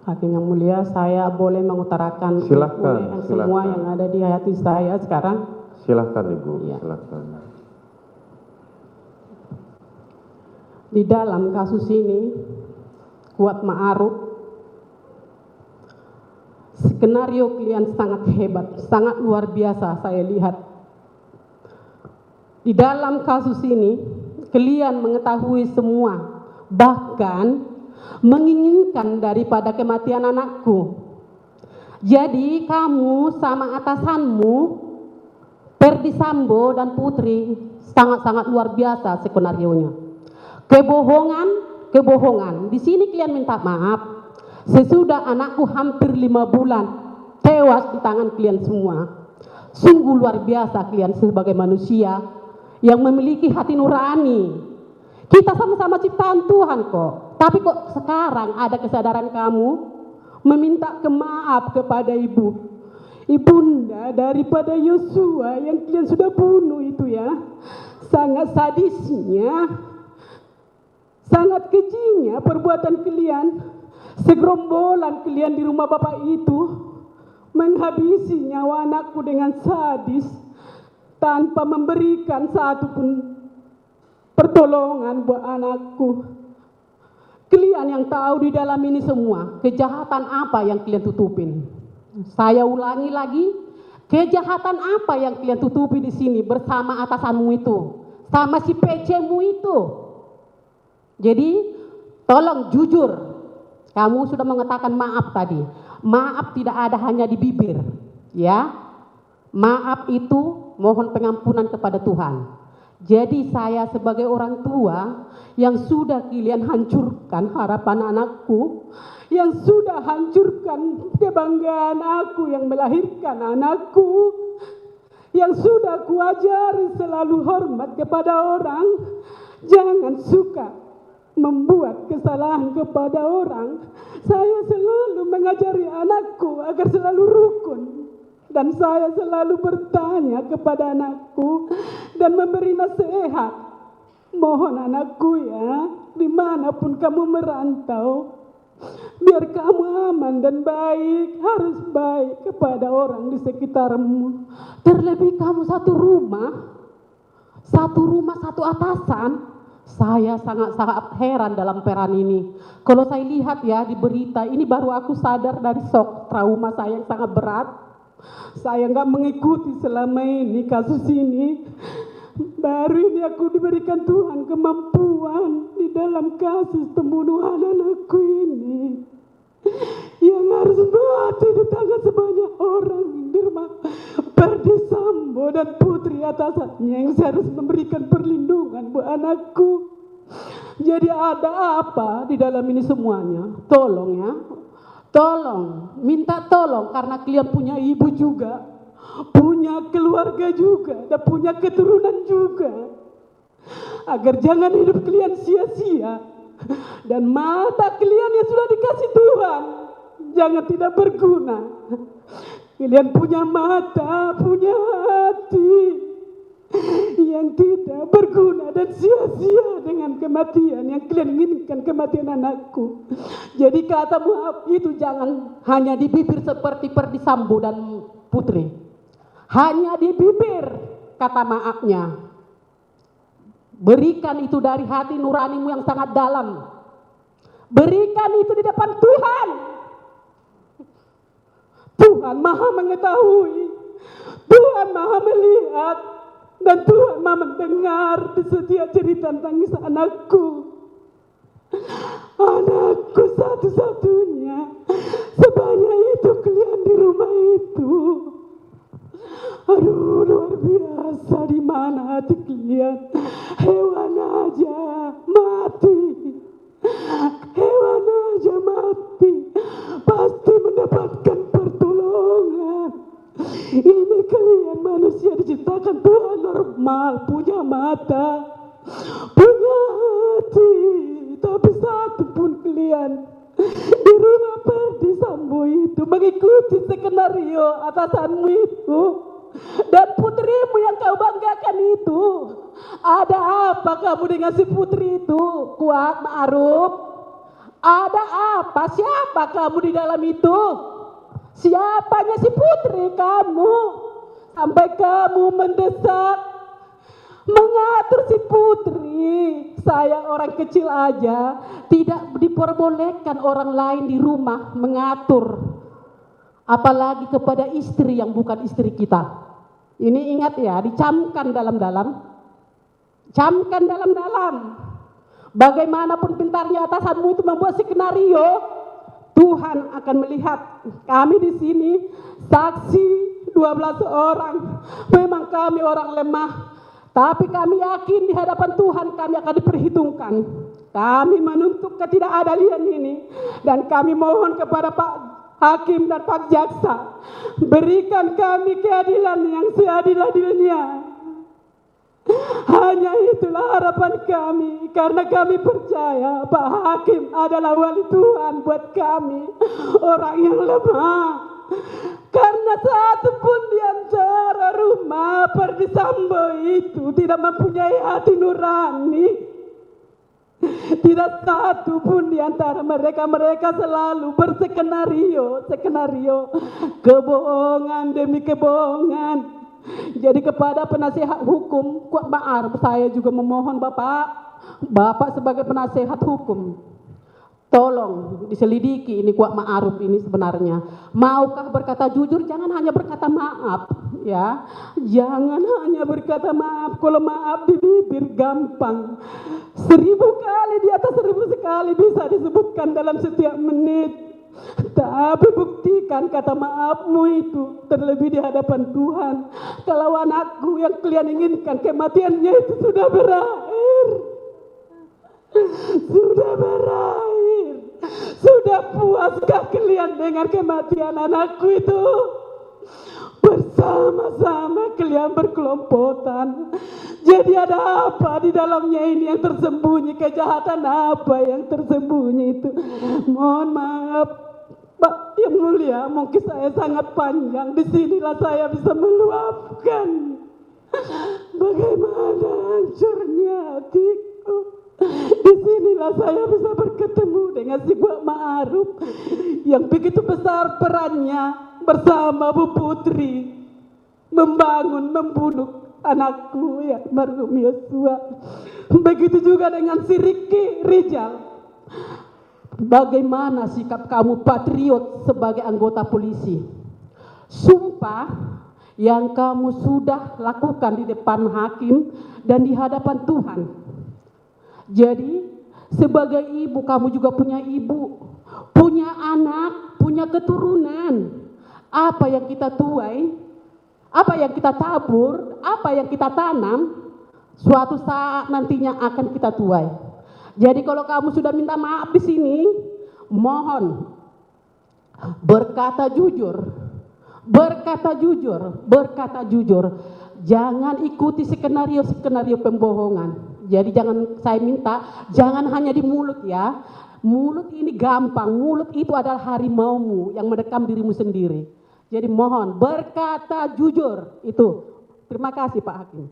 Hakim yang mulia, saya boleh mengutarakan Silakan, semua silakan. yang ada di hati saya sekarang. Silakan Ibu, Iya. silakan. Di dalam kasus ini, Kuat Ma'ruf, skenario kalian sangat hebat, sangat luar biasa saya lihat. Di dalam kasus ini, kalian mengetahui semua, bahkan menginginkan daripada kematian anakku. Jadi kamu sama atasanmu, Ferdi Sambo dan Putri, sangat-sangat luar biasa skenarionya. Kebohongan. Di sini kalian minta maaf. Sesudah anakku hampir 5 bulan tewas di tangan kalian semua. Sungguh luar biasa kalian sebagai manusia yang memiliki hati nurani. Kita sama-sama ciptaan Tuhan kok. Tapi kok sekarang ada kesadaran kamu meminta maaf kepada ibunda daripada Yosua yang kalian sudah bunuh itu ya. Sangat sadisnya, sangat kejinya perbuatan kalian. Segerombolan kalian di rumah bapak itu menghabisi nyawa anakku dengan sadis tanpa memberikan satu pun pertolongan buat anakku. Kalian yang tahu di dalam ini semua, kejahatan apa yang kalian tutupin? Saya ulangi lagi, kejahatan apa yang kalian tutupi di sini bersama atasanmu itu, sama si PC-mu itu? Jadi, tolong jujur. Kamu sudah mengatakan maaf tadi. Maaf tidak ada hanya di bibir, ya. Maaf itu mohon pengampunan kepada Tuhan. Jadi saya sebagai orang tua yang sudah kalian hancurkan harapan anakku, yang sudah hancurkan kebanggaan aku yang melahirkan anakku, yang sudah kuajari selalu hormat kepada orang, jangan suka membuat kesalahan kepada orang. Saya selalu mengajari anakku agar selalu rukun. Dan saya selalu bertanya kepada anakku dan memberi nasihat. Mohon anakku ya, dimanapun kamu merantau, biar kamu aman dan baik, harus baik kepada orang di sekitarmu. Terlebih kamu satu rumah, satu atasan. Saya sangat-sangat heran dalam peran ini. Kalau saya lihat ya di berita, ini baru aku sadar dari shock trauma saya yang sangat berat. Saya nggak mengikuti selama ini kasus ini. Baru ini aku diberikan Tuhan kemampuan di dalam kasus pembunuhan anakku ini. Yang harus mati di tangan sebanyak orang di rumah Ferdi Sambo dan Putri atasannya yang harus memberikan perlindungan buat anakku. Jadi ada apa di dalam ini semuanya? Tolong ya. Tolong, minta tolong karena kalian punya ibu juga, punya keluarga juga, dan punya keturunan juga. Agar jangan hidup kalian sia-sia. Dan mata kalian yang sudah dikasih Tuhan, jangan tidak berguna. Kalian punya mata, punya hati yang tidak berguna dan sia-sia dengan kematian yang kalian inginkan, kematian anakku. Jadi kata maaf itu jangan hanya di bibir seperti Ferdi Sambo dan Putri. Hanya di bibir kata maafnya. Berikan itu dari hati nuranimu yang sangat dalam. Berikan itu di depan Tuhan. Tuhan Maha mengetahui. Tuhan Maha melihat. Dan Tuhan Maha mendengar di setiap cerita tangis anakku. Anakku satu-satunya. Sebanyak itu kalian di rumah itu. Aduh, luar biasa. Di mana hati kalian? Hewan aja mati. Hewan aja mati. Pasti mendapatkan pertolongan. Ini kalian manusia diciptakan Tuhan normal, punya mata, punya hati. Tapi satu pun kalian di rumah Ferdi Sambo itu mengikuti skenario atasanmu itu dan putrimu yang kau banggakan itu. Ada apa kamu dengan si putri itu, Kuat Ma'ruf? Ada apa? Siapa kamu di dalam itu? Siapanya si putri kamu? Sampai kamu mendesak, mengatur si putri. Saya orang kecil aja, tidak diperbolehkan orang lain di rumah mengatur. Apalagi kepada istri yang bukan istri kita. Ini ingat ya, dicamkan dalam-dalam. Camkan dalam-dalam. Bagaimanapun pintarnya atasanmu itu membuat skenario, Tuhan akan melihat. Kami di sini saksi 12 orang. Memang kami orang lemah, tapi kami yakin di hadapan Tuhan kami akan diperhitungkan. Kami menuntut ketidakadilan ini dan kami mohon kepada Pak Hakim dan Pak Jaksa, berikan kami keadilan yang seadil-adilnya. Hanya itulah harapan kami, karena kami percaya Pak Hakim adalah wali Tuhan buat kami, orang yang lemah. Karena satu pun di antara rumah Perdisambo itu tidak mempunyai hati nurani. Tidak satu pun di antara mereka selalu berskenario, kebohongan demi kebohongan. Jadi kepada penasihat hukum Kuat Ma'ruf, saya juga memohon Bapak sebagai penasihat hukum, tolong diselidiki ini Kuat Ma'ruf ini sebenarnya maukah berkata jujur. Jangan hanya berkata maaf ya, jangan hanya berkata maaf. Kalau maaf di bibir gampang, 1000 kali di atas 1000 sekali bisa disebutkan dalam setiap menit. Tapi buktikan kata maafmu itu, terlebih di hadapan Tuhan. Kalau anakku yang kalian inginkan kematiannya itu sudah berakhir. Sudah berakhir. Sudah puaskah kalian dengan kematian anakku itu? Bersama-sama kalian berkelompotan. Jadi ada apa di dalamnya ini yang tersembunyi? Kejahatan apa yang tersembunyi itu? Mohon maaf Pak yang mulia, mungkin saya sangat panjang. Disinilah saya bisa meluapkan bagaimana hancurnya hatiku. Disinilah saya bisa berketemu dengan si Kuat Ma'ruf yang begitu besar perannya bersama Bu Putri membangun, membunuh anakku ya almarhum Yosua. Begitu juga dengan si Ricky Rijal. Bagaimana sikap kamu patriot sebagai anggota polisi? Sumpah yang kamu sudah lakukan di depan hakim dan di hadapan Tuhan. Jadi sebagai ibu kamu juga punya ibu, punya anak, punya keturunan. Apa yang kita tuai, apa yang kita tabur, apa yang kita tanam, suatu saat nantinya akan kita tuai. Jadi kalau kamu sudah minta maaf di sini, mohon berkata jujur, berkata jujur, berkata jujur. Jangan ikuti skenario pembohongan. Jadi jangan, saya minta jangan hanya di mulut ya. Mulut ini gampang, mulut itu adalah harimaumu yang mendekam dirimu sendiri. Jadi mohon berkata jujur itu. Terima kasih Pak Hakim.